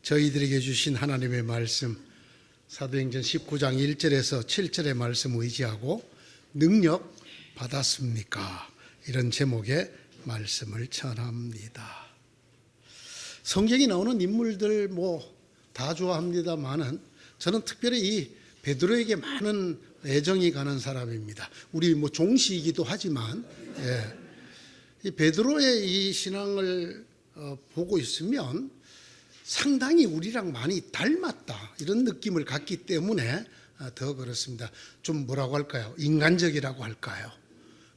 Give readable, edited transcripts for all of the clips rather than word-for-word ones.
저희들에게 주신 하나님의 말씀, 사도행전 19장 1절에서 7절의 말씀 의지하고 능력 받았습니까? 이런 제목의 말씀을 전합니다. 성경에 나오는 인물들 다 좋아합니다만은 저는 특별히 이 베드로에게 많은 애정이 가는 사람입니다. 우리 종씨이기도 하지만 이 베드로의 이 신앙을 보고 있으면 상당히 우리랑 많이 닮았다 이런 느낌을 갖기 때문에 더 그렇습니다. 좀 뭐라고 할까요? 인간적이라고 할까요?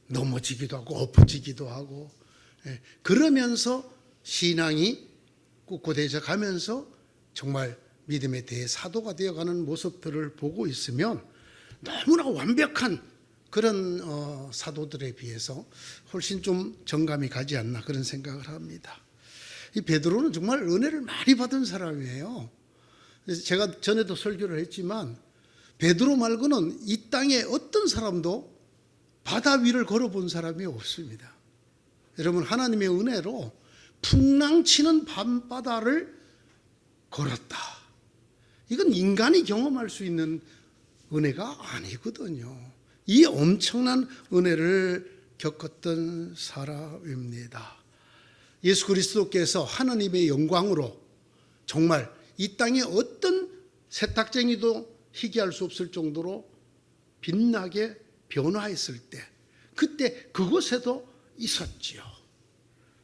넘어지기도 하고 엎어지기도 하고 그러면서 신앙이 꿋꿋해져 가면서 정말 믿음의 대사도가 되어가는 모습들을 보고 있으면 너무나 완벽한 그런 사도들에 비해서 훨씬 좀 정감이 가지 않나 그런 생각을 합니다. 이 베드로는 정말 은혜를 많이 받은 사람이에요. 제가 전에도 설교를 했지만 베드로 말고는 이 땅에 어떤 사람도 바다 위를 걸어본 사람이 없습니다. 여러분, 하나님의 은혜로 풍랑치는 밤바다를 걸었다. 이건 인간이 경험할 수 있는 은혜가 아니거든요. 이 엄청난 은혜를 겪었던 사람입니다. 예수 그리스도께서 하나님의 영광으로 정말 이 땅에 어떤 세탁쟁이도 희귀할 수 없을 정도로 빛나게 변화했을 때 그때 그곳에도 있었지요.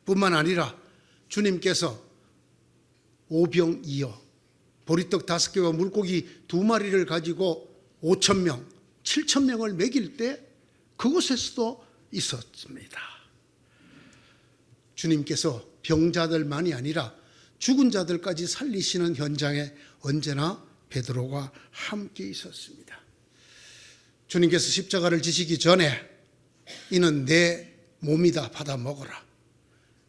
뿐만 아니라 주님께서 오병이어 보리떡 5개와 물고기 2마리를 가지고 5,000명, 7,000명을 먹일 때 그곳에서도 있었습니다. 주님께서 병자들만이 아니라 죽은 자들까지 살리시는 현장에 언제나 베드로가 함께 있었습니다. 주님께서 십자가를 지시기 전에 이는 내 몸이다 받아 먹어라,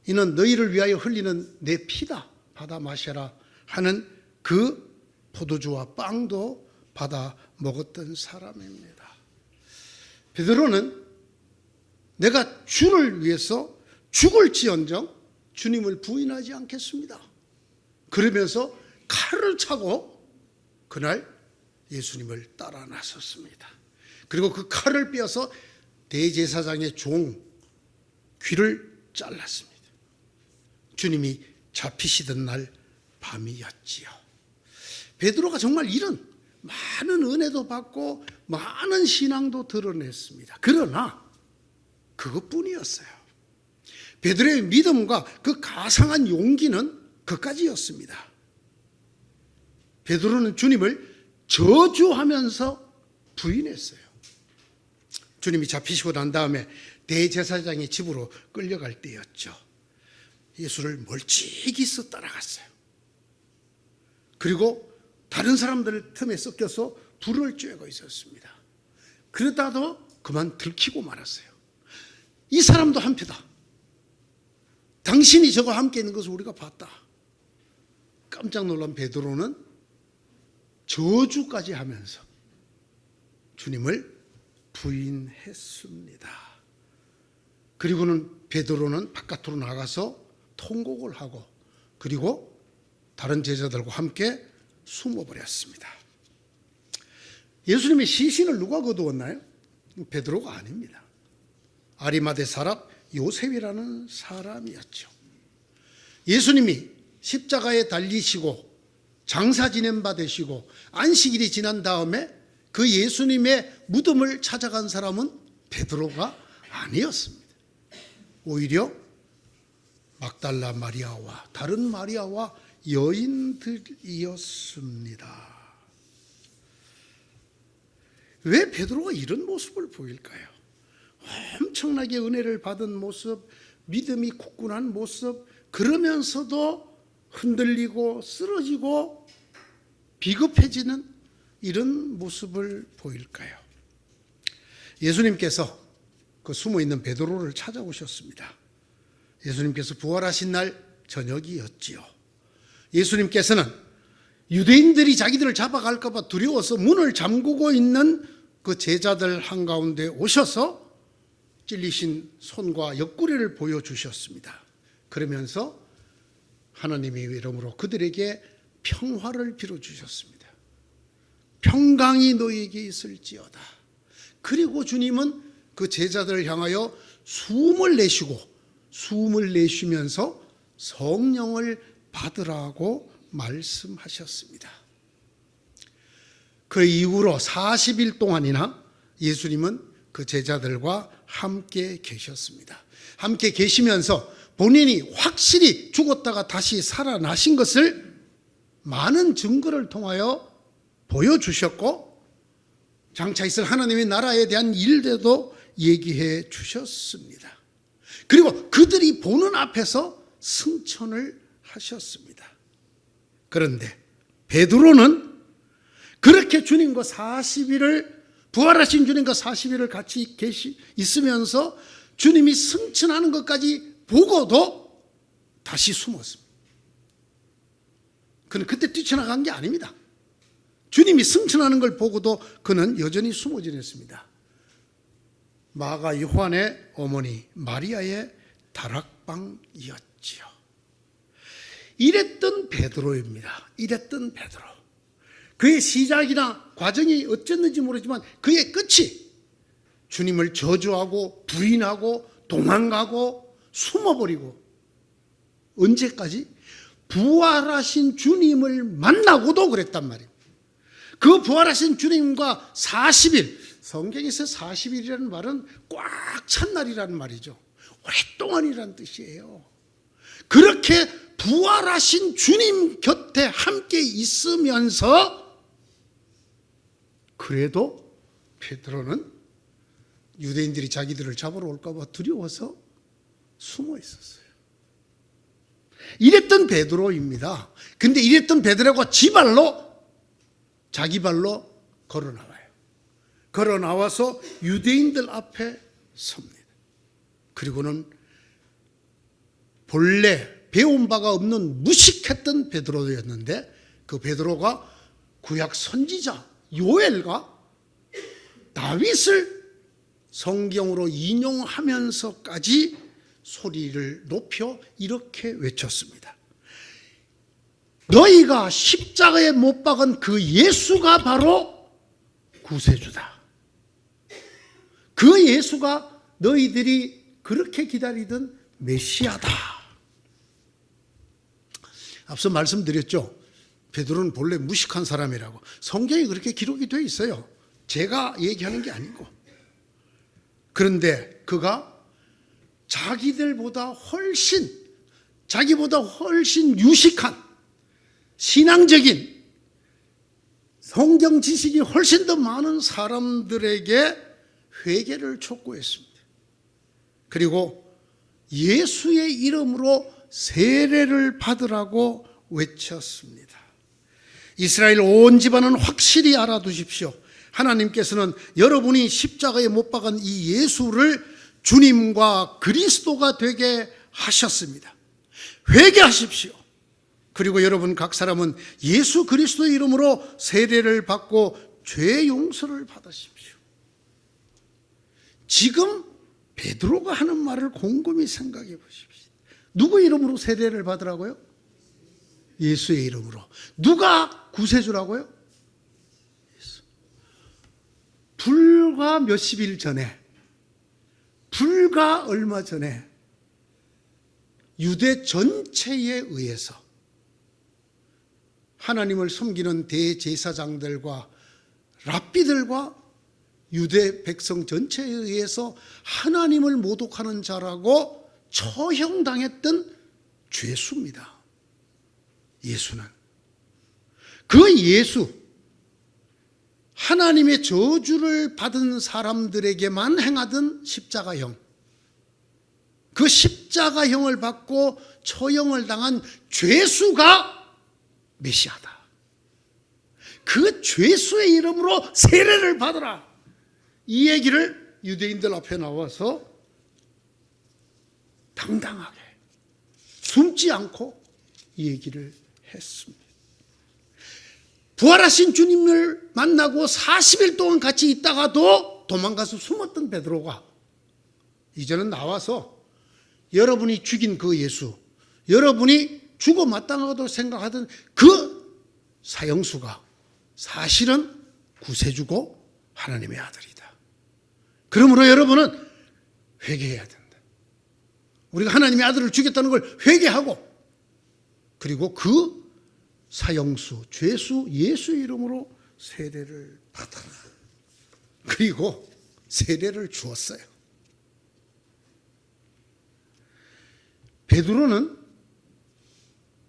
이는 너희를 위하여 흘리는 내 피다 받아 마셔라 하는 그 포도주와 빵도 받아 먹었던 사람입니다. 베드로는 내가 주를 위해서 죽을지언정 주님을 부인하지 않겠습니다. 그러면서 칼을 차고 그날 예수님을 따라 나섰습니다. 그리고 그 칼을 빼어서 대제사장의 종 귀를 잘랐습니다. 주님이 잡히시던 날 밤이었지요. 베드로가 정말 이런 많은 은혜도 받고 많은 신앙도 드러냈습니다. 그러나 그것뿐이었어요. 베드로의 믿음과 그 가상한 용기는 그까지였습니다. 베드로는 주님을 저주하면서 부인했어요. 주님이 잡히시고 난 다음에 대제사장의 집으로 끌려갈 때였죠. 예수를 멀찍이서 따라갔어요. 그리고 다른 사람들 틈에 섞여서 불을 쬐고 있었습니다. 그러다도 그만 들키고 말았어요. 이 사람도 한패다. 당신이 저와 함께 있는 것을 우리가 봤다. 깜짝 놀란 베드로는 저주까지 하면서 주님을 부인했습니다. 그리고는 베드로는 바깥으로 나가서 통곡을 하고 그리고 다른 제자들과 함께 숨어버렸습니다. 예수님의 시신을 누가 거두었나요? 베드로가 아닙니다. 아리마대 사람 요셉이라는 사람이었죠. 예수님이 십자가에 달리시고 장사 지낸 바 되시고 안식일이 지난 다음에 그 예수님의 무덤을 찾아간 사람은 베드로가 아니었습니다. 오히려 막달라 마리아와 다른 마리아와 여인들이었습니다. 왜 베드로가 이런 모습을 보일까요? 엄청나게 은혜를 받은 모습, 믿음이 굳건한 모습, 그러면서도 흔들리고 쓰러지고 비겁해지는 이런 모습을 보일까요? 예수님께서 그 숨어있는 베드로를 찾아오셨습니다. 예수님께서 부활하신 날 저녁이었지요. 예수님께서는 유대인들이 자기들을 잡아갈까 봐 두려워서 문을 잠그고 있는 그 제자들 한가운데 오셔서 찔리신 손과 옆구리를 보여주셨습니다. 그러면서 하나님의 이름으로 그들에게 평화를 빌어주셨습니다. 평강이 너에게 있을지어다. 그리고 주님은 그 제자들을 향하여 숨을 내쉬면서 성령을 받으라고 말씀하셨습니다. 그 이후로 40일 동안이나 예수님은 그 제자들과 함께 계셨습니다. 함께 계시면서 본인이 확실히 죽었다가 다시 살아나신 것을 많은 증거를 통하여 보여주셨고, 장차 있을 하나님의 나라에 대한 일들도 얘기해 주셨습니다. 그리고 그들이 보는 앞에서 승천을 하셨습니다. 그런데 베드로는 그렇게 주님과 40일을, 부활하신 주님과 40일을 같이 있으면서 주님이 승천하는 것까지 보고도 다시 숨었습니다. 그는 그때 뛰쳐나간 게 아닙니다. 주님이 승천하는 걸 보고도 그는 여전히 숨어 지냈습니다. 마가 요한의 어머니 마리아의 다락방이었지요. 이랬던 베드로입니다. 이랬던 베드로. 그의 시작이나 과정이 어쨌는지 모르지만 그의 끝이 주님을 저주하고 부인하고 도망가고 숨어버리고, 언제까지? 부활하신 주님을 만나고도 그랬단 말이에요. 그 부활하신 주님과 40일, 성경에서 40일이라는 말은 꽉 찬 날이라는 말이죠. 오랫동안이라는 뜻이에요. 그렇게 부활하신 주님 곁에 함께 있으면서 그래도 베드로는 유대인들이 자기들을 잡으러 올까 봐 두려워서 숨어 있었어요. 이랬던 베드로입니다. 근데 이랬던 베드로가 자기 발로 걸어 나와요. 걸어 나와서 유대인들 앞에 섭니다. 그리고는 본래 배운 바가 없는 무식했던 베드로였는데, 그 베드로가 구약 선지자 요엘과 다윗을 성경으로 인용하면서까지 소리를 높여 이렇게 외쳤습니다. 너희가 십자가에 못 박은 그 예수가 바로 구세주다. 그 예수가 너희들이 그렇게 기다리던 메시아다. 앞서 말씀드렸죠. 베드로는 본래 무식한 사람이라고. 성경에 그렇게 기록이 되어 있어요. 제가 얘기하는 게 아니고. 그런데 그가 자기보다 훨씬 유식한 신앙적인 성경 지식이 훨씬 더 많은 사람들에게 회개를 촉구했습니다. 그리고 예수의 이름으로 세례를 받으라고 외쳤습니다. 이스라엘 온 집안은 확실히 알아두십시오. 하나님께서는 여러분이 십자가에 못 박은 이 예수를 주님과 그리스도가 되게 하셨습니다. 회개하십시오. 그리고 여러분 각 사람은 예수 그리스도의 이름으로 세례를 받고 죄 용서를 받으십시오. 지금 베드로가 하는 말을 곰곰이 생각해 보십시오. 누구 이름으로 세례를 받으라고요? 예수의 이름으로. 누가 구세주라고요? 예수. 불과 몇십 일 전에, 불과 얼마 전에 유대 전체에 의해서 하나님을 섬기는 대제사장들과 랍비들과 유대 백성 전체에 의해서 하나님을 모독하는 자라고 처형당했던 죄수입니다. 예수는. 그 예수, 하나님의 저주를 받은 사람들에게만 행하던 십자가형, 그 십자가형을 받고 처형을 당한 죄수가 메시아다. 그 죄수의 이름으로 세례를 받으라. 이 얘기를 유대인들 앞에 나와서 당당하게 숨지 않고 이 얘기를 했습니다. 부활하신 주님을 만나고 40일 동안 같이 있다가도 도망가서 숨었던 베드로가 이제는 나와서 여러분이 죽인 그 예수, 여러분이 죽어 마땅하다고 생각하던 그 사형수가 사실은 구세주고 하나님의 아들이다. 그러므로 여러분은 회개해야 된다. 우리가 하나님의 아들을 죽였다는 걸 회개하고, 그리고 그 사형수, 죄수 예수의 이름으로 세례를 받아라. 그리고 세례를 주었어요. 베드로는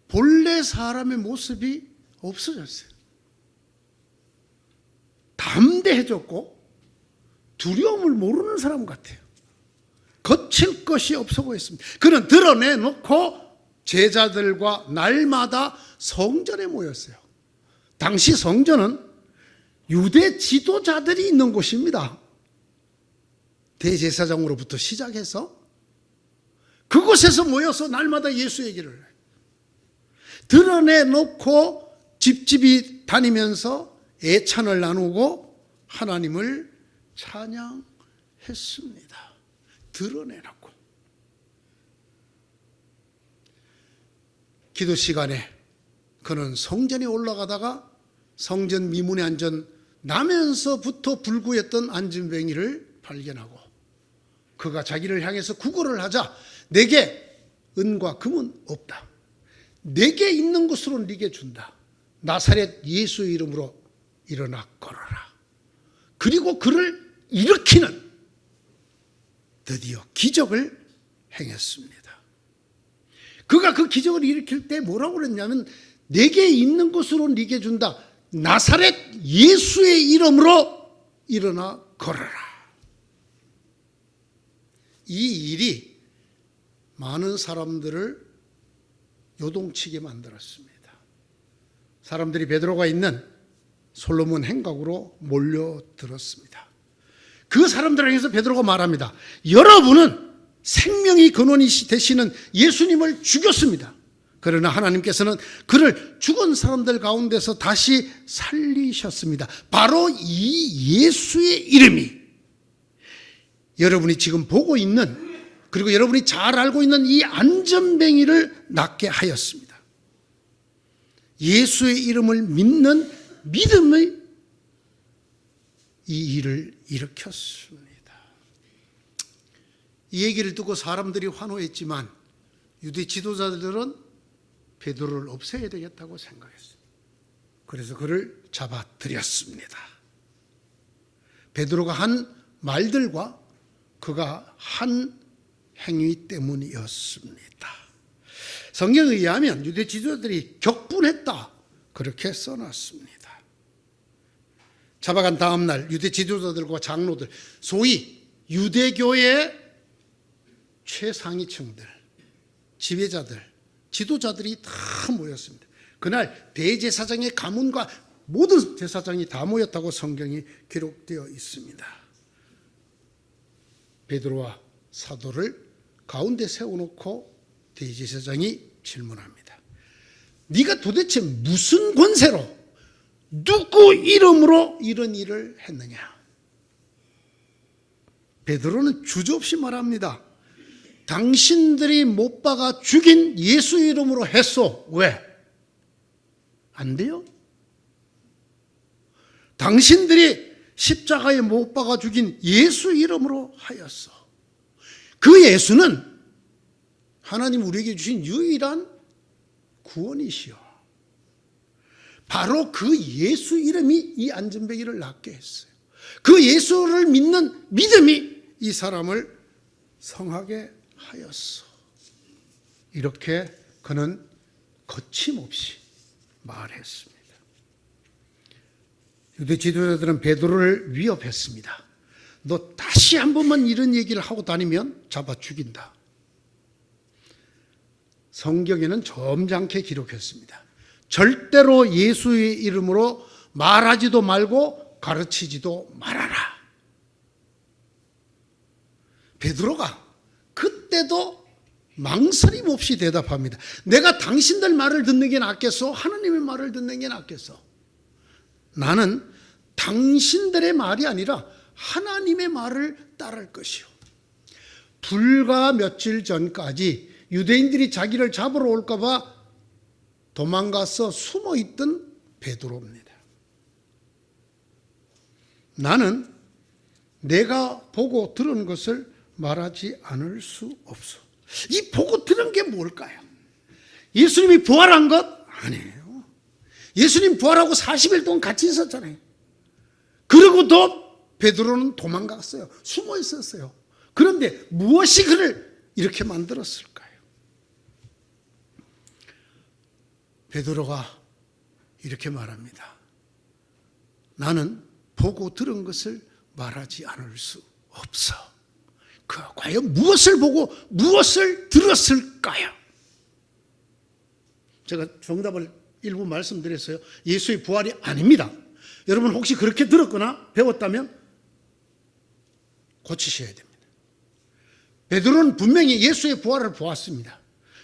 본래 사람의 모습이 없어졌어요. 담대해졌고 두려움을 모르는 사람 같아요. 거칠 것이 없어 보였습니다. 그는 드러내놓고 제자들과 날마다 성전에 모였어요. 당시 성전은 유대 지도자들이 있는 곳입니다. 대제사장으로부터 시작해서 그곳에서 모여서 날마다 예수 얘기를 해요. 드러내놓고 집집이 다니면서 애찬을 나누고 하나님을 찬양했습니다. 드러내놓고. 기도 시간에 그는 성전에 올라가다가 성전 미문에 앉은 나면서부터 불구했던 안진뱅이를 발견하고, 그가 자기를 향해서 구걸을 하자 내게 은과 금은 없다. 내게 있는 것으로 네게 준다. 나사렛 예수의 이름으로 일어나 걸어라. 그리고 그를 일으키는 드디어 기적을 행했습니다. 그가 그 기적을 일으킬 때 뭐라고 그랬냐면, 내게 있는 것으로 네게 준다. 나사렛 예수의 이름으로 일어나 걸어라. 이 일이 많은 사람들을 요동치게 만들었습니다. 사람들이 베드로가 있는 솔로몬 행각으로 몰려들었습니다. 그 사람들을 향해서 베드로가 말합니다. 여러분은 생명의 근원이 되시는 예수님을 죽였습니다. 그러나 하나님께서는 그를 죽은 사람들 가운데서 다시 살리셨습니다. 바로 이 예수의 이름이 여러분이 지금 보고 있는, 그리고 여러분이 잘 알고 있는 이 안전뱅이를 낫게 하였습니다. 예수의 이름을 믿는 믿음의 이 일을 일으켰습니다. 이 얘기를 듣고 사람들이 환호했지만 유대 지도자들은 베드로를 없애야 되겠다고 생각했어요. 그래서 그를 잡아들였습니다. 베드로가 한 말들과 그가 한 행위 때문이었습니다. 성경에 의하면 유대 지도자들이 격분했다, 그렇게 써놨습니다. 잡아간 다음 날 유대 지도자들과 장로들, 소위 유대교의 최상위층들, 지배자들, 지도자들이 다 모였습니다. 그날 대제사장의 가문과 모든 제사장이 다 모였다고 성경이 기록되어 있습니다. 베드로와 사도를 가운데 세워놓고 대제사장이 질문합니다. 네가 도대체 무슨 권세로 누구 이름으로 이런 일을 했느냐? 베드로는 주저없이 말합니다. 당신들이 못 박아 죽인 예수 이름으로 했소. 왜? 안 돼요? 당신들이 십자가에 못 박아 죽인 예수 이름으로 하였어. 그 예수는 하나님 우리에게 주신 유일한 구원이시여. 바로 그 예수 이름이 이 안전뱅이를 낫게 했어요. 그 예수를 믿는 믿음이 이 사람을 성하게 하였어. 이렇게 그는 거침없이 말했습니다. 유대 지도자들은 베드로를 위협했습니다. 너 다시 한 번만 이런 얘기를 하고 다니면 잡아 죽인다. 성경에는 점잖게 기록했습니다. 절대로 예수의 이름으로 말하지도 말고 가르치지도 말아라. 베드로가 그때도 망설임 없이 대답합니다. 내가 당신들 말을 듣는 게 낫겠어? 하나님의 말을 듣는 게 낫겠어? 나는 당신들의 말이 아니라 하나님의 말을 따를 것이요. 불과 며칠 전까지 유대인들이 자기를 잡으러 올까 봐 도망가서 숨어있던 베드로입니다. 나는 내가 보고 들은 것을 말하지 않을 수 없어. 이 보고 들은 게 뭘까요? 예수님이 부활한 것? 아니에요. 예수님 부활하고 40일 동안 같이 있었잖아요. 그러고도 베드로는 도망갔어요. 숨어 있었어요. 그런데 무엇이 그를 이렇게 만들었을까요? 베드로가 이렇게 말합니다. 나는 보고 들은 것을 말하지 않을 수 없어. 과연 무엇을 보고 무엇을 들었을까요? 제가 정답을 일부 말씀드렸어요. 예수의 부활이 아닙니다. 여러분 혹시 그렇게 들었거나 배웠다면 고치셔야 됩니다. 베드로는 분명히 예수의 부활을 보았습니다.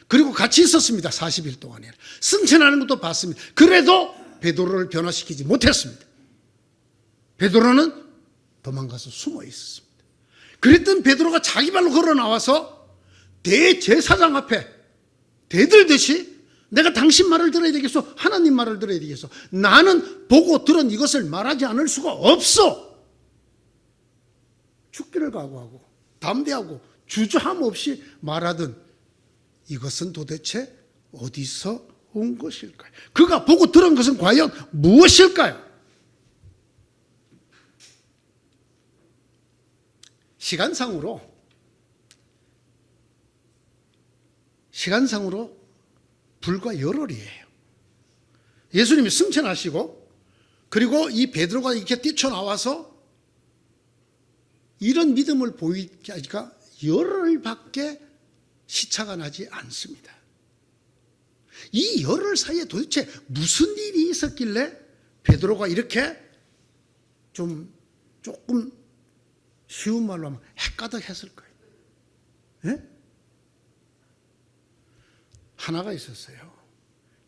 그리고 같이 있었습니다. 40일 동안에. 승천하는 것도 봤습니다. 그래도 베드로를 변화시키지 못했습니다. 베드로는 도망가서 숨어 있었습니다. 그랬던 베드로가 자기 발로 걸어 나와서 대제사장 앞에 대들듯이 내가 당신 말을 들어야 되겠어? 하나님 말을 들어야 되겠어? 나는 보고 들은 이것을 말하지 않을 수가 없어. 죽기를 각오하고 담대하고 주저함 없이 말하던 이것은 도대체 어디서 온 것일까요? 그가 보고 들은 것은 과연 무엇일까요? 시간상으로 불과 열흘이에요. 예수님이 승천하시고 그리고 이 베드로가 이렇게 뛰쳐나와서 이런 믿음을 보이게 하니까 열흘밖에 시차가 나지 않습니다. 이 열흘 사이에 도대체 무슨 일이 있었길래 베드로가 이렇게 조금 쉬운 말로 하면 헷가닥했을까요? 예? 하나가 있었어요.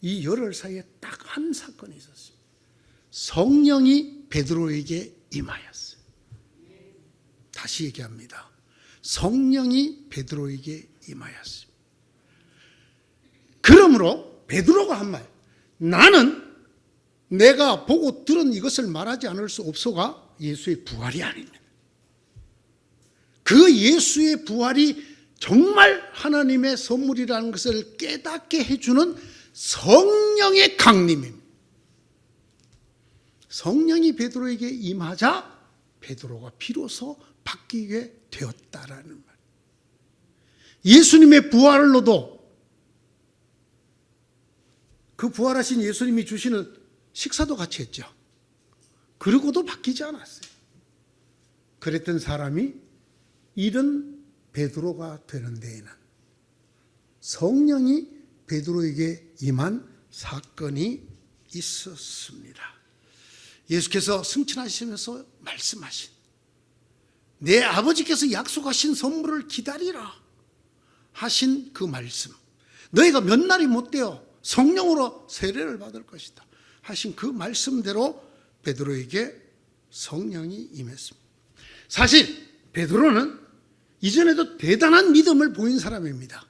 이 열흘 사이에 딱 한 사건이 있었습니다. 성령이 베드로에게 임하였어요. 다시 얘기합니다. 성령이 베드로에게 임하였습니다. 그러므로 베드로가 한 말, 나는 내가 보고 들은 이것을 말하지 않을 수 없소가 예수의 부활이 아닙니다. 그 예수의 부활이 정말 하나님의 선물이라는 것을 깨닫게 해주는 성령의 강림입니다. 성령이 베드로에게 임하자 베드로가 비로소 바뀌게 되었다라는 말. 예수님의 부활로도 그 부활하신 예수님이 주시는 식사도 같이 했죠. 그러고도 바뀌지 않았어요. 그랬던 사람이 이런 베드로가 되는 데에는 성령이 베드로에게 임한 사건이 있었습니다. 예수께서 승천하시면서 말씀하신 내 아버지께서 약속하신 선물을 기다리라 하신 그 말씀, 너희가 몇 날이 못 되어 성령으로 세례를 받을 것이다 하신 그 말씀대로 베드로에게 성령이 임했습니다. 사실 베드로는 이전에도 대단한 믿음을 보인 사람입니다.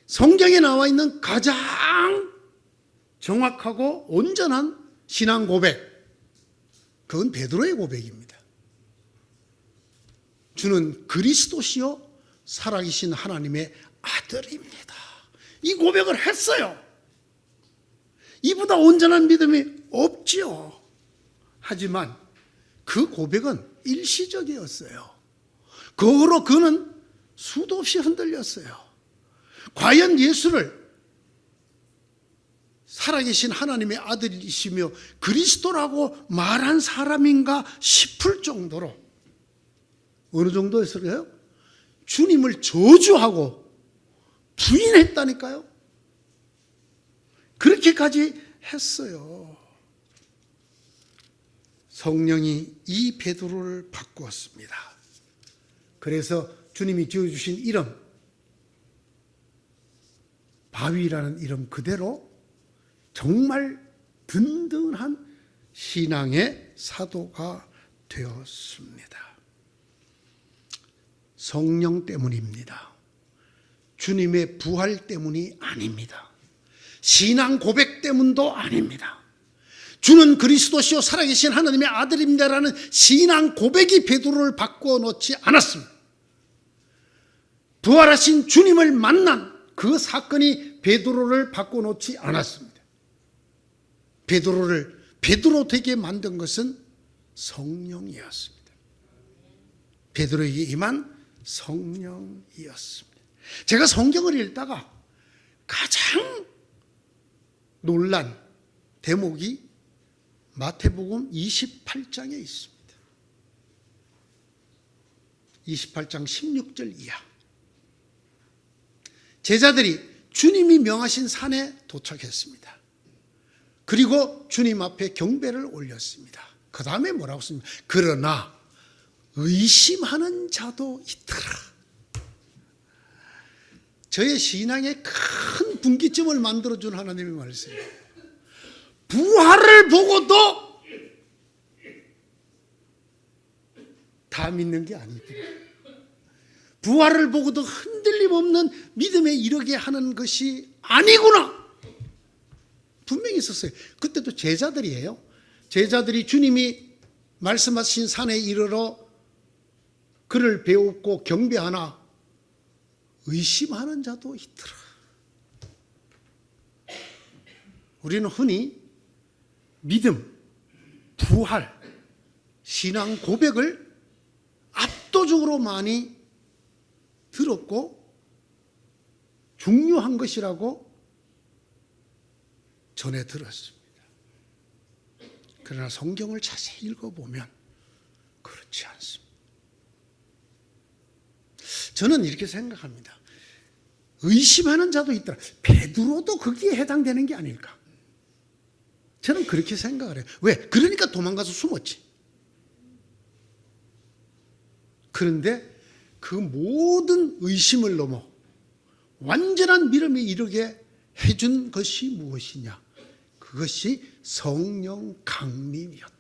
성경에 나와 있는 가장 정확하고 온전한 신앙 고백, 그건 베드로의 고백입니다. 주는 그리스도시요 살아계신 하나님의 아들입니다. 이 고백을 했어요. 이보다 온전한 믿음이 없지요. 하지만 그 고백은 일시적이었어요. 그 후로 그는 수도 없이 흔들렸어요. 과연 예수를 살아계신 하나님의 아들이시며 그리스도라고 말한 사람인가 싶을 정도로, 어느 정도였을까요? 주님을 저주하고 부인했다니까요. 그렇게까지 했어요. 성령이 이 베드로를 바꾸었습니다. 그래서 주님이 지어주신 이름, 바위라는 이름 그대로 정말 든든한 신앙의 사도가 되었습니다. 성령 때문입니다. 주님의 부활 때문이 아닙니다. 신앙 고백 때문도 아닙니다. 주는 그리스도시요 살아계신 하나님의 아들입니다라는 신앙 고백이 베드로를 바꿔놓지 않았습니다. 부활하신 주님을 만난 그 사건이 베드로를 바꿔놓지 않았습니다. 베드로를 베드로 되게 만든 것은 성령이었습니다. 베드로에게 임한 성령이었습니다. 제가 성경을 읽다가 가장 놀란 대목이 마태복음 28장에 있습니다. 28장 16절 이하. 제자들이 주님이 명하신 산에 도착했습니다. 그리고 주님 앞에 경배를 올렸습니다. 그 다음에 뭐라고 했습니까? 그러나 의심하는 자도 있더라. 저의 신앙에 큰 분기점을 만들어준 하나님의 말씀이에요. 부활을 보고도 다 믿는 게 아니구나. 부활을 보고도 흔들림 없는 믿음에 이르게 하는 것이 아니구나. 분명히 있었어요. 그때도 제자들이에요. 제자들이 주님이 말씀하신 산에 이르러 그를 배웠고 경배하나 의심하는 자도 있더라. 우리는 흔히 믿음, 부활, 신앙 고백을 압도적으로 많이 들었고 중요한 것이라고 전해 들었습니다. 그러나 성경을 자세히 읽어보면 그렇지 않습니다. 저는 이렇게 생각합니다. 의심하는 자도 있더라. 베드로도 거기에 해당되는 게 아닐까. 저는 그렇게 생각을 해요. 왜? 그러니까 도망가서 숨었지. 그런데 그 모든 의심을 넘어 완전한 믿음에 이르게 해준 것이 무엇이냐? 그것이 성령 강림이었다.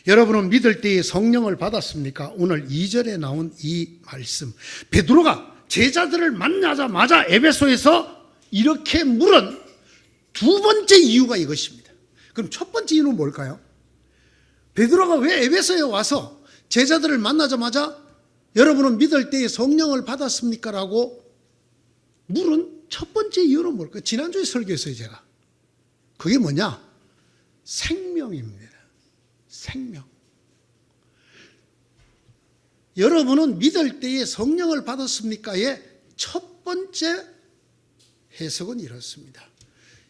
여러분은 믿을 때에 성령을 받았습니까? 오늘 2절에 나온 이 말씀. 베드로가 제자들을 만나자마자 에베소에서 이렇게 물은 두 번째 이유가 이것입니다. 그럼 첫 번째 이유는 뭘까요? 베드로가 왜 에베소에 와서 제자들을 만나자마자 여러분은 믿을 때에 성령을 받았습니까? 라고 물은 첫 번째 이유는 뭘까요? 지난주에 설교했어요, 제가. 그게 뭐냐? 생명입니다. 생명. 여러분은 믿을 때에 성령을 받았습니까의 첫 번째 해석은 이렇습니다.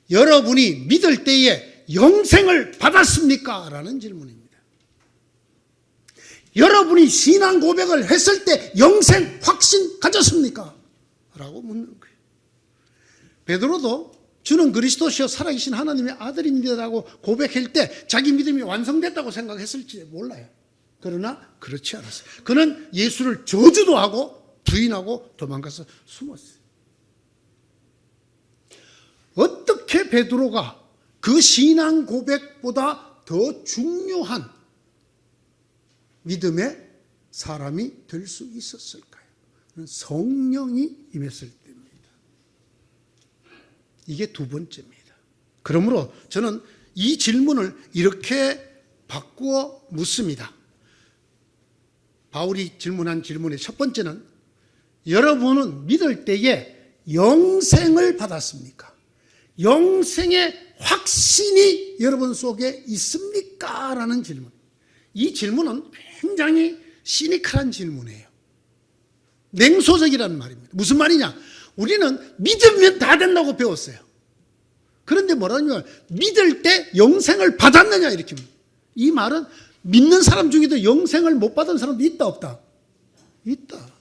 여러분이 믿을 때에 영생을 받았습니까? 라는 질문입니다. 여러분이 신앙 고백을 했을 때 영생 확신 가졌습니까? 라고 묻는 거예요. 베드로도 주는 그리스도시요 살아계신 하나님의 아들입니다라고 고백할 때 자기 믿음이 완성됐다고 생각했을지 몰라요. 그러나 그렇지 않았어요. 그는 예수를 저주도 하고 부인하고 도망가서 숨었어요. 어떻게 베드로가 그 신앙 고백보다 더 중요한 믿음의 사람이 될 수 있었을까요? 성령이 임했을 때입니다. 이게 두 번째입니다. 그러므로 저는 이 질문을 이렇게 바꾸어 묻습니다. 바울이 질문한 질문의 첫 번째는 여러분은 믿을 때에 영생을 받았습니까? 영생의 확신이 여러분 속에 있습니까? 라는 질문. 이 질문은 굉장히 시니컬한 질문이에요. 냉소적이라는 말입니다. 무슨 말이냐? 우리는 믿으면 다 된다고 배웠어요. 그런데 뭐라냐면 믿을 때 영생을 받았느냐 이렇게. 이 말은 믿는 사람 중에도 영생을 못 받은 사람도 있다 없다? 있다.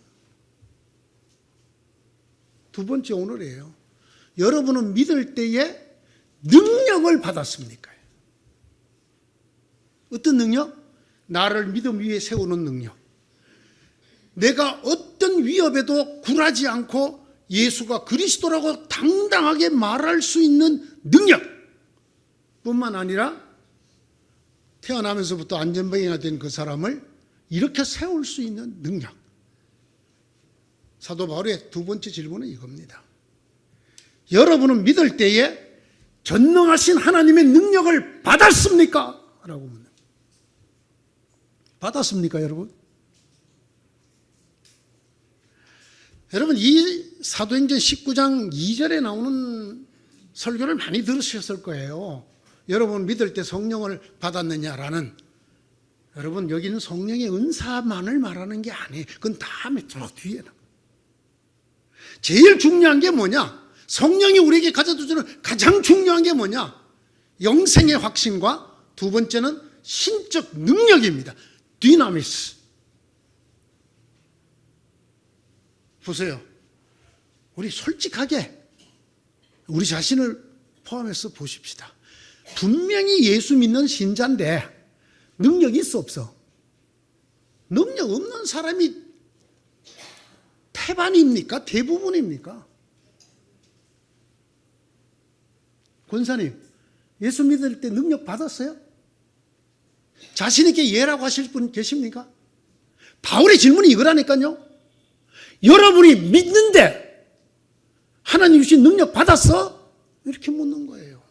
두 번째 오늘이에요. 여러분은 믿을 때에 능력을 받았습니까? 어떤 능력? 나를 믿음 위에 세우는 능력. 내가 어떤 위협에도 굴하지 않고 예수가 그리스도라고 당당하게 말할 수 있는 능력 뿐만 아니라 태어나면서부터 안전병이가 된 그 사람을 이렇게 세울 수 있는 능력. 사도 바울의 두 번째 질문은 이겁니다. 여러분은 믿을 때에 전능하신 하나님의 능력을 받았습니까? 라고 묻는. 받았습니까, 여러분? 여러분, 이 사도행전 19장 2절에 나오는 설교를 많이 들으셨을 거예요. 여러분 믿을 때 성령을 받았느냐라는. 여러분, 여기는 성령의 은사만을 말하는 게 아니에요. 그건 다음에 저 뒤에 나. 제일 중요한 게 뭐냐? 성령이 우리에게 가져다 주는 가장 중요한 게 뭐냐? 영생의 확신과 두 번째는 신적 능력입니다. 디나미스. 보세요. 우리 솔직하게 우리 자신을 포함해서 보십시다. 분명히 예수 믿는 신자인데 능력이 있어 없어? 능력 없는 사람이 태반입니까? 대부분입니까? 권사님, 예수 믿을 때 능력 받았어요? 자신 있게 예라고 하실 분 계십니까? 바울의 질문이 이거라니까요. 여러분이 믿는데 하나님 주신 능력 받았어? 이렇게 묻는 거예요.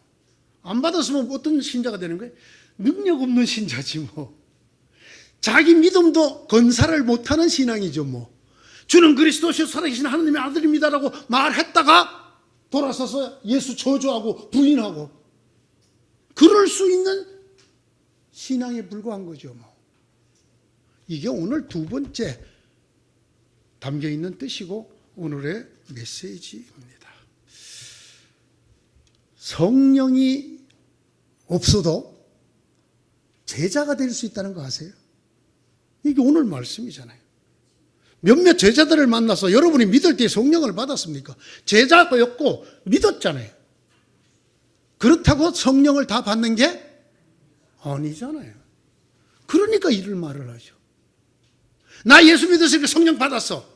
안 받았으면 어떤 신자가 되는 거예요? 능력 없는 신자지 뭐. 자기 믿음도 건사를 못하는 신앙이죠 뭐. 주는 그리스도시요 살아계신 하나님의 아들입니다라고 말했다가 돌아서서 예수 저주하고 부인하고 그럴 수 있는 신앙에 불과한 거죠 뭐. 이게 오늘 두 번째 담겨있는 뜻이고 오늘의 메시지입니다. 성령이 없어도 제자가 될 수 있다는 거 아세요? 이게 오늘 말씀이잖아요. 몇몇 제자들을 만나서 여러분이 믿을 때 성령을 받았습니까? 제자였고 믿었잖아요. 그렇다고 성령을 다 받는 게 아니잖아요. 그러니까 이를 말을 하죠. 나 예수 믿었으니까 성령 받았어.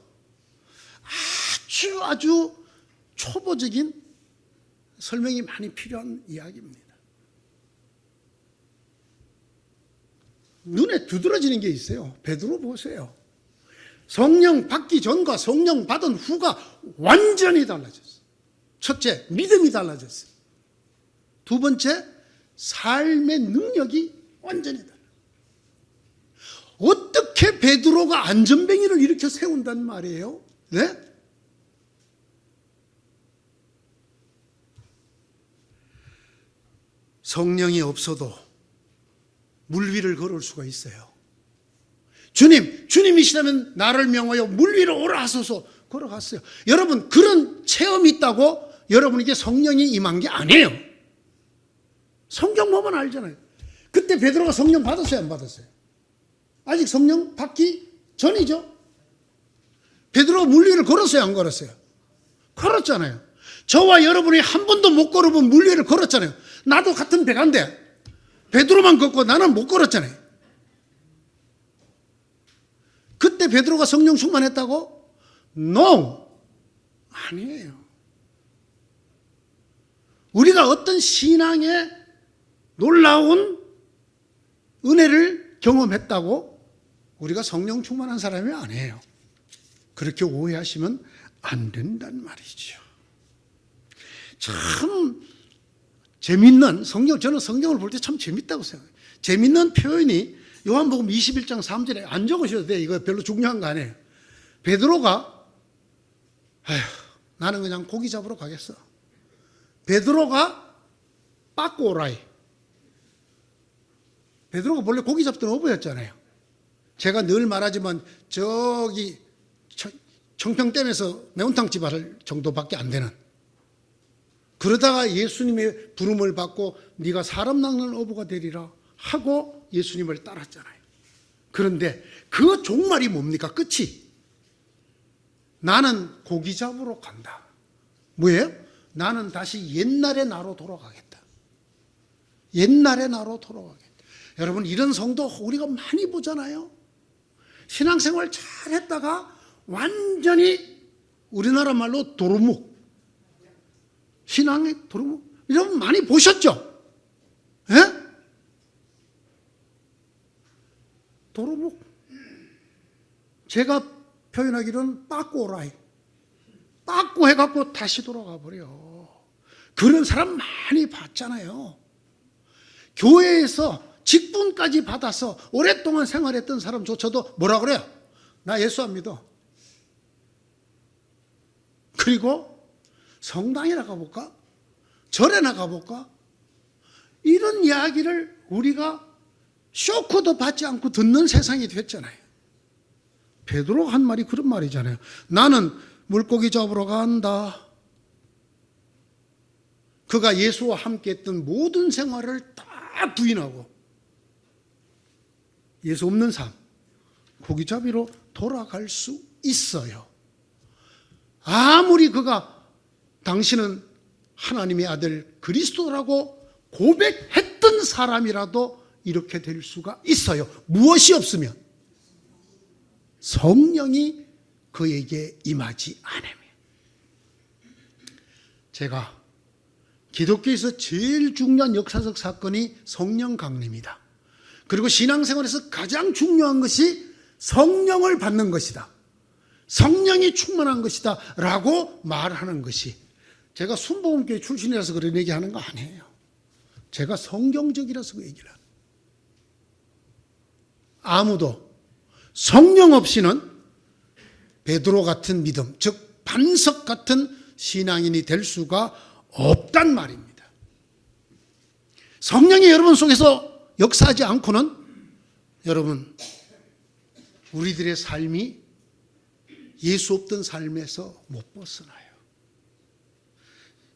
아주 초보적인 설명이 많이 필요한 이야기입니다. 눈에 두드러지는 게 있어요. 베드로 보세요. 성령 받기 전과 성령 받은 후가 완전히 달라졌어요. 첫째, 믿음이 달라졌어요. 두 번째, 삶의 능력이 완전히 달라요. 어떻게 베드로가 안전뱅이를 일으켜 세운단 말이에요? 네? 성령이 없어도 물 위를 걸을 수가 있어요. 주님이시라면 나를 명하여 물 위로 오라 하소서 걸어갔어요. 여러분, 그런 체험이 있다고 여러분에게 성령이 임한 게 아니에요. 성경 보면 알잖아요. 그때 베드로가 성령 받았어요, 안 받았어요? 아직 성령 받기 전이죠. 베드로가 물 위를 걸었어요, 안 걸었어요? 걸었잖아요. 저와 여러분이 한 번도 못 걸어본 물 위를 걸었잖아요. 나도 같은 배가인데 베드로만 걷고 나는 못 걸었잖아요. 그때 베드로가 성령 충만했다고? No! 아니에요. 우리가 어떤 신앙의 놀라운 은혜를 경험했다고 우리가 성령 충만한 사람이 아니에요. 그렇게 오해하시면 안 된단 말이죠. 참 재밌는 저는 성경을 볼 때 참 재밌다고 생각해요. 재밌는 표현이 요한복음 21장 3절에 안 적으셔도 돼. 이거 별로 중요한 거 아니에요. 베드로가 나는 그냥 고기 잡으러 가겠어. 베드로가 빠꼬라이. 베드로가 원래 고기 잡던 어부였잖아요. 제가 늘 말하지만 저기 청평댐에서 매운탕집 할 정도밖에 안 되는. 그러다가 예수님의 부름을 받고 네가 사람 낚는 어부가 되리라 하고 예수님을 따랐잖아요. 그런데 그 종말이 뭡니까? 끝이 나는 고기 잡으러 간다. 뭐예요? 나는 다시 옛날의 나로 돌아가겠다. 옛날의 나로 돌아가겠다. 여러분, 이런 성도 우리가 많이 보잖아요. 신앙생활 잘 했다가 완전히 우리나라 말로 도루묵, 신앙의 도루묵, 여러분 많이 보셨죠? 예? 도루묵. 제가 표현하기로는 빠꼬라이. 빠꼬 해갖고 다시 돌아가 버려. 그런 사람 많이 봤잖아요. 교회에서 직분까지 받아서 오랫동안 생활했던 사람조차도 뭐라 그래요? 나 예수 안 믿어. 그리고 성당에 나가볼까? 절에 나가볼까? 이런 이야기를 우리가 쇼크도 받지 않고 듣는 세상이 됐잖아요. 베드로가 한 말이 그런 말이잖아요. 나는 물고기 잡으러 간다. 그가 예수와 함께 했던 모든 생활을 다 부인하고 예수 없는 삶, 고기 잡이로 돌아갈 수 있어요. 아무리 그가 당신은 하나님의 아들 그리스도라고 고백했던 사람이라도 이렇게 될 수가 있어요. 무엇이 없으면? 성령이 그에게 임하지 않으면. 제가 기독교에서 제일 중요한 역사적 사건이 성령 강림이다. 그리고 신앙생활에서 가장 중요한 것이 성령을 받는 것이다. 성령이 충만한 것이다 라고 말하는 것이, 제가 순복음교회 출신이라서 그런 얘기하는 거 아니에요. 제가 성경적이라서 그 얘기를 합니다. 아무도 성령 없이는 베드로 같은 믿음, 즉 반석 같은 신앙인이 될 수가 없단 말입니다. 성령이 여러분 속에서 역사하지 않고는 여러분 우리들의 삶이 예수 없던 삶에서 못 벗어나요.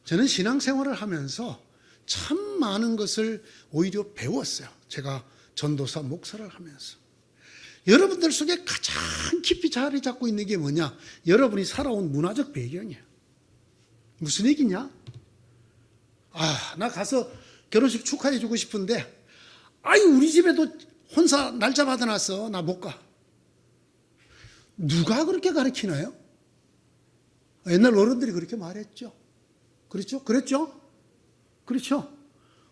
저는 신앙생활을 하면서 참 많은 것을 오히려 배웠어요. 제가 전도사 목사를 하면서. 여러분들 속에 가장 깊이 자리 잡고 있는 게 뭐냐? 여러분이 살아온 문화적 배경이에요. 무슨 얘기냐? 나 가서 결혼식 축하해 주고 싶은데, 우리 집에도 혼사 날짜 받아놨어. 나 못 가. 누가 그렇게 가르치나요? 옛날 어른들이 그렇게 말했죠. 그렇죠? 그랬죠? 그렇죠?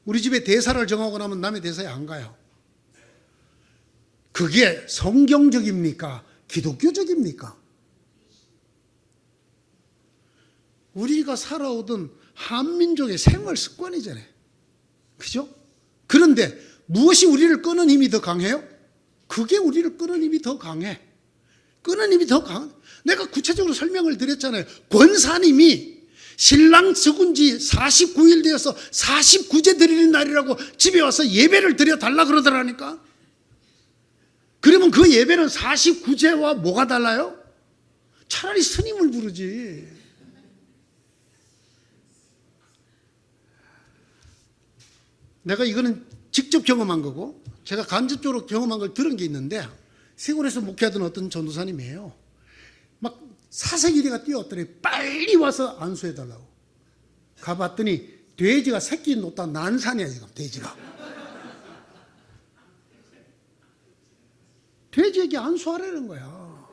우리 집에 대사를 정하고 나면 남의 대사에 안 가요. 그게 성경적입니까? 기독교적입니까? 우리가 살아오던 한민족의 생활 습관이잖아요. 그죠? 그런데 무엇이 우리를 끄는 힘이 더 강해요? 그게 우리를 끄는 힘이 더 강해. 끄는 힘이 더 강해. 내가 구체적으로 설명을 드렸잖아요. 권사님이 신랑 죽은 지 49일 되어서 49제 드리는 날이라고 집에 와서 예배를 드려달라 그러더라니까. 그러면 그 예배는 49제와 뭐가 달라요? 차라리 스님을 부르지. 내가 이거는 직접 경험한 거고, 제가 간접적으로 경험한 걸 들은 게 있는데, 시골에서 목회하던 어떤 전도사님이에요. 막 사색이리가 뛰어왔더니 빨리 와서 안수해달라고. 가봤더니 돼지가 새끼 놓다 난산이야, 지금 돼지가. 돼지에게 안수하라는 거야.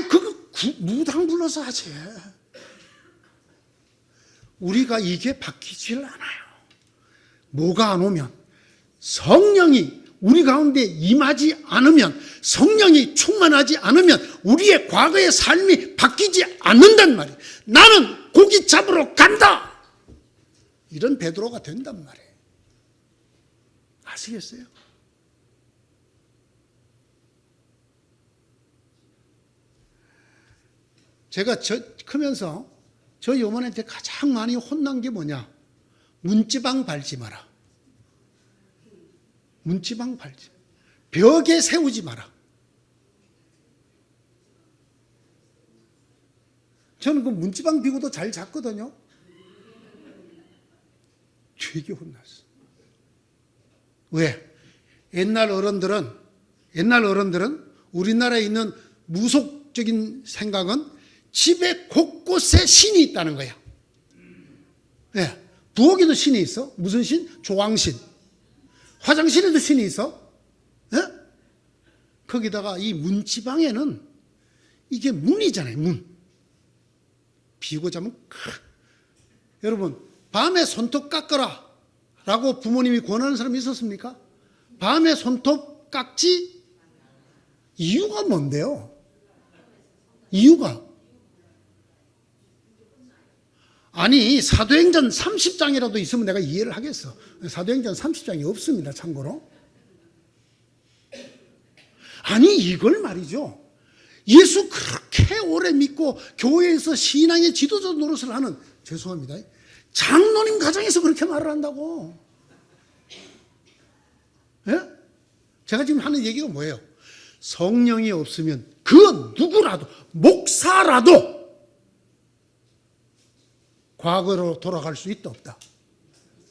그거 무당 불러서 하지. 우리가 이게 바뀌질 않아요. 뭐가 안 오면, 성령이 우리 가운데 임하지 않으면, 성령이 충만하지 않으면 우리의 과거의 삶이 바뀌지 않는단 말이에요. 나는 고기 잡으러 간다. 이런 베드로가 된단 말이에요. 아시겠어요? 제가 크면서 저희 어머니한테 가장 많이 혼난 게 뭐냐? 문지방 밟지 마라. 문지방 밟지. 벽에 세우지 마라. 저는 그 문지방 비고도 잘 잤거든요. 되게 혼났어. 왜? 옛날 어른들은 우리나라에 있는 무속적인 생각은 집에 곳곳에 신이 있다는 거야. 네. 부엌에도 신이 있어. 무슨 신? 조왕신. 화장실에도 신이 있어. 네? 거기다가 이 문지방에는 이게 문이잖아요. 문. 비고 자면 여러분, 밤에 손톱 깎아라 라고 부모님이 권하는 사람이 있었습니까? 밤에 손톱 깎지? 이유가 뭔데요? 이유가 아니 사도행전 30장이라도 있으면 내가 이해를 하겠어. 사도행전 30장이 없습니다. 참고로. 아니 이걸 말이죠. 예수 그렇게 오래 믿고 교회에서 신앙의 지도자 노릇을 하는, 죄송합니다, 장로님 가정에서 그렇게 말을 한다고. 예? 제가 지금 하는 얘기가 뭐예요? 성령이 없으면 그 누구라도, 목사라도 과거로 돌아갈 수 있다 없다?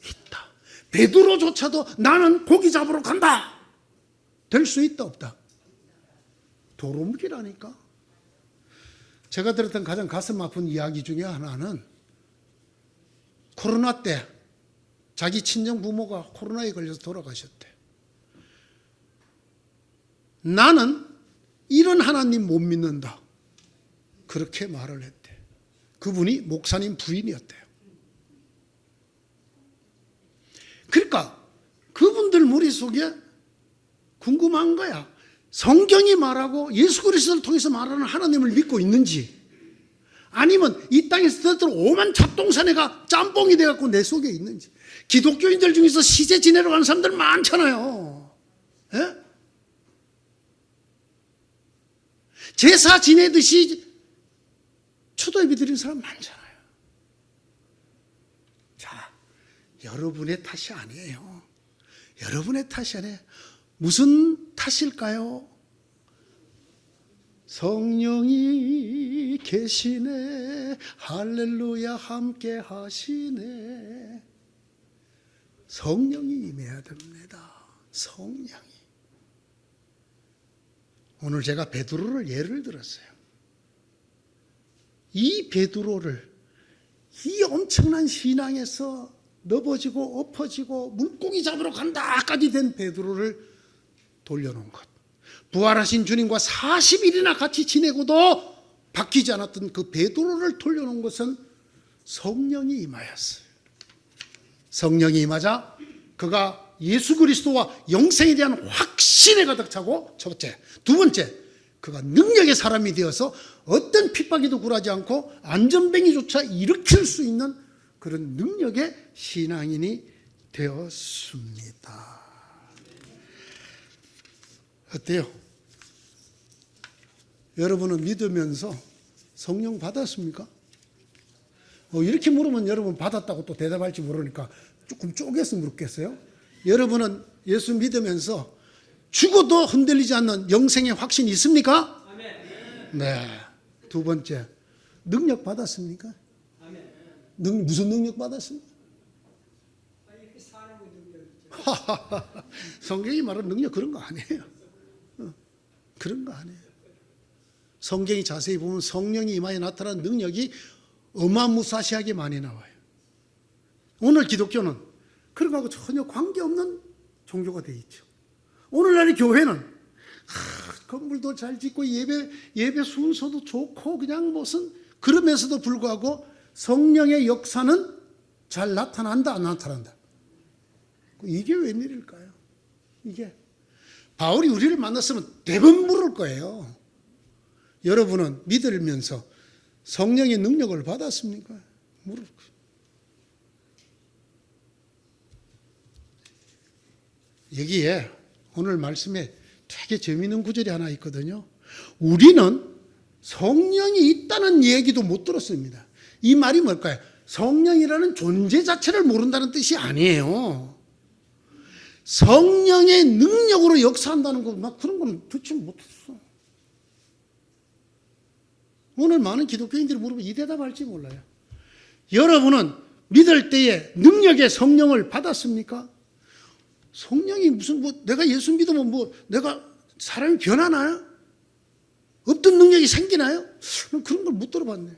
있다. 베드로조차도 나는 고기 잡으러 간다 될 수 있다 없다? 도루묵이라니까. 제가 들었던 가장 가슴 아픈 이야기 중에 하나는 코로나 때 자기 친정 부모가 코로나에 걸려서 돌아가셨대. 나는 이런 하나님 못 믿는다, 그렇게 말을 했대. 그분이 목사님 부인이었대요. 그러니까 그분들 머릿속에 궁금한 거야. 성경이 말하고 예수 그리스도를 통해서 말하는 하나님을 믿고 있는지, 아니면 이 땅에서 들어오만 잡동사내가 짬뽕이 돼갖고 내 속에 있는지. 기독교인들 중에서 시제 지내러 가는 사람들 많잖아요. 예? 제사 지내듯이 초도예배 드리는 사람 많잖아요. 자, 여러분의 탓이 아니에요. 여러분의 탓이 아니에요. 무슨 탓일까요? 성령이 계시네, 할렐루야 함께 하시네. 성령이 임해야 됩니다. 성령이. 오늘 제가 베드로를 예를 들었어요. 이 베드로를, 이 엄청난 신앙에서 넘어지고 엎어지고 물고기 잡으러 간다까지 된 베드로를 돌려놓은 것, 부활하신 주님과 40일이나 같이 지내고도 바뀌지 않았던 그 베드로를 돌려놓은 것은 성령이 임하였어요. 성령이 임하자 그가 예수 그리스도와 영생에 대한 확신에 가득 차고, 첫째. 두 번째, 그가 능력의 사람이 되어서 어떤 핍박에도 굴하지 않고 안전뱅이조차 일으킬 수 있는 그런 능력의 신앙인이 되었습니다. 어때요? 여러분은 믿으면서 성령 받았습니까? 이렇게 물으면 여러분 받았다고 또 대답할지 모르니까 조금 쪼개서 물겠어요? 여러분은 예수 믿으면서 죽어도 흔들리지 않는 영생의 확신이 있습니까? 네. 두 번째, 능력 받았습니까? 무슨 능력 받았습니까? 성경이 말하는 능력 그런 거 아니에요. 그런 거 아니에요. 성경이 자세히 보면 성령이 임하여 나타나는 능력이 어마무사시하게 많이 나와요. 오늘 기독교는 그런 거하고 전혀 관계없는 종교가 되어 있죠. 오늘날의 교회는 건물도 잘 짓고 예배 순서도 좋고 그냥 무슨, 그러면서도 불구하고 성령의 역사는 잘 나타난다 안 나타난다? 이게 웬일일까요? 이게 바울이 우리를 만났으면 대번 물을 거예요. 여러분은 믿으면서 성령의 능력을 받았습니까? 물을 거예요. 여기에 오늘 말씀에 되게 재미있는 구절이 하나 있거든요. 우리는 성령이 있다는 얘기도 못 들었습니다. 이 말이 뭘까요? 성령이라는 존재 자체를 모른다는 뜻이 아니에요. 성령의 능력으로 역사한다는 거, 막 그런 거는 듣지 못했어. 오늘 많은 기독교인들이 물어보면 이 대답할지 몰라요. 여러분은 믿을 때에 능력의 성령을 받았습니까? 성령이 무슨 내가 예수 믿으면 내가 사람이 변하나요? 없던 능력이 생기나요? 그런 걸 못 들어봤네.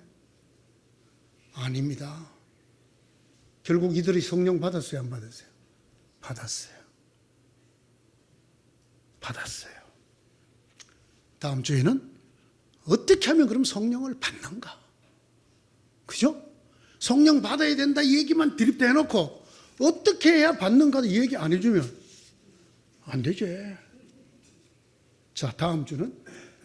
아닙니다. 결국 이들이 성령 받았어요, 안 받았어요? 받았어요. 받았어요. 다음 주에는 어떻게 하면 그럼 성령을 받는가? 그죠? 성령 받아야 된다 이 얘기만 드립대 해놓고 어떻게 해야 받는가 이 얘기 안 해주면 안 되지. 자, 다음 주는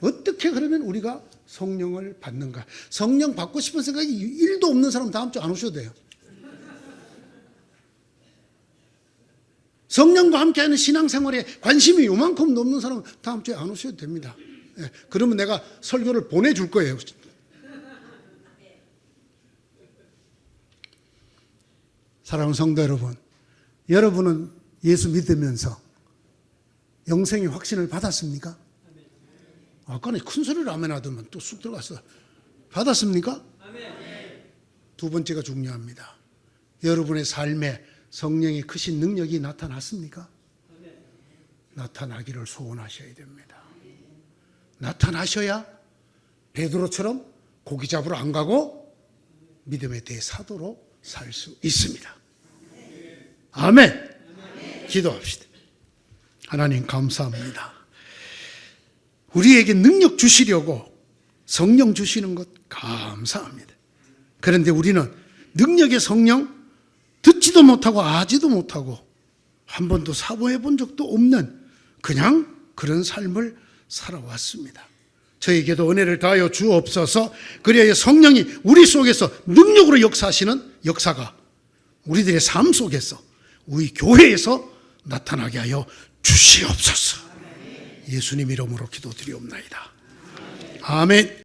어떻게 그러면 우리가 성령을 받는가? 성령 받고 싶은 생각이 1도 없는 사람 다음 주 안 오셔도 돼요. 성령과 함께하는 신앙생활에 관심이 요만큼 없는 사람은 다음 주에 안 오셔도 됩니다. 예, 그러면 내가 설교를 보내줄 거예요. 사랑하는 성도 여러분, 여러분은 예수 믿으면서 영생의 확신을 받았습니까? 아까는 큰 소리를 아멘 하더만 또 쑥 들어갔어. 받았습니까? 두 번째가 중요합니다. 여러분의 삶에 성령의 크신 능력이 나타났습니까? 나타나기를 소원하셔야 됩니다. 나타나셔야 베드로처럼 고기 잡으러 안 가고 믿음의 대사도로 살 수 있습니다. 아멘. 기도합시다. 하나님 감사합니다. 우리에게 능력 주시려고 성령 주시는 것 감사합니다. 그런데 우리는 능력의 성령 듣지도 못하고 아지도 못하고 한 번도 사모해 본 적도 없는 그냥 그런 삶을 살아왔습니다. 저에게도 은혜를 다하여 주옵소서. 그래야 성령이 우리 속에서 능력으로 역사하시는 역사가 우리들의 삶 속에서 우리 교회에서 나타나게 하여 주시옵소서. 예수님 이름으로 기도드리옵나이다. 아멘.